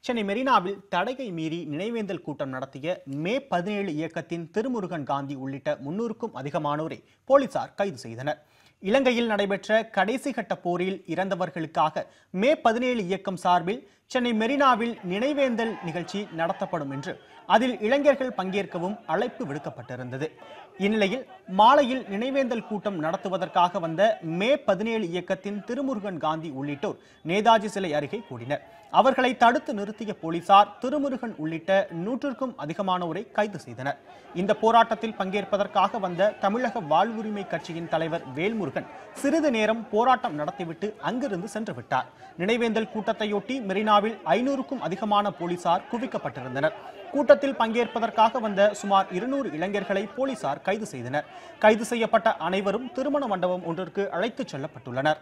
சென்னை மெரினாவில் தடையை மீறி நினைவேந்தல் கூட்டம் நடத்திய மே 17 இயக்கத்தின் திருமுருகன் காந்தி உள்ளிட்ட 300க்கும் அதிகமானோரை போலீசார் கைது செய்தனர். இலங்கையில் நடைபெற்ற கடைசி கட்ட போரில் இறந்தவர்களுக்காக மே 17 இயக்கம் சார்பில் சென்னை மெரினாவில் நினைவேந்தல் நிகழ்ச்சி நடத்தப்படும் என்று அதில் இளைஞர்கள் பங்கேற்கவும் அழைப்பு விடுக்கப்பட்டிருந்தது. இந்நிலையில் மாலையில் நினைவேந்தல் கூட்டம் நடத்துவதற்காக வந்த மே 17 இயக்கத்தின் திருமுருகன் காந்தி உள்ளிட்டோர் நேதாஜி சிலை அருகே கூடினர். அவர்களை தடுத்து நிறுத்திய போலீசார் திருமுருகன் உள்ளிட்ட 100க்கும் அதிகமானோரை கைது செய்தனர். இந்த போராட்டத்தில் பங்கேற்பதற்காக வந்த தமிழக வாழ்வுரிமை கட்சியின் தலைவர் வேல்முருகன் சிறிது நேரம் போராட்டம் நடத்திவிட்டு அங்கிருந்து சென்று விட்டார். நினைவேந்தல் கூட்டத்தையொட்டி மெரினாவில் 500க்கும் அதிகமான போலீசார் குவிக்கப்பட்டிருந்தனர். கூட்டத்தில் பங்கேற்பதற்காக வந்த சுமார் 200 இளைஞர்களை போலீசார் கைது செய்தனர். கைது செய்யப்பட்ட அனைவரும் திருமண மண்டபம் ஒன்றிற்கு அழைத்துச் செல்லப்பட்டுள்ளனர்.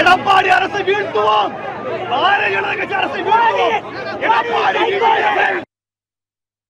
எடப்பாடி அரசை வீழ்த்துவோம். பாரதிய ஜனதா கட்சி அரசை வீழ்த்துவோம். எடப்பாடி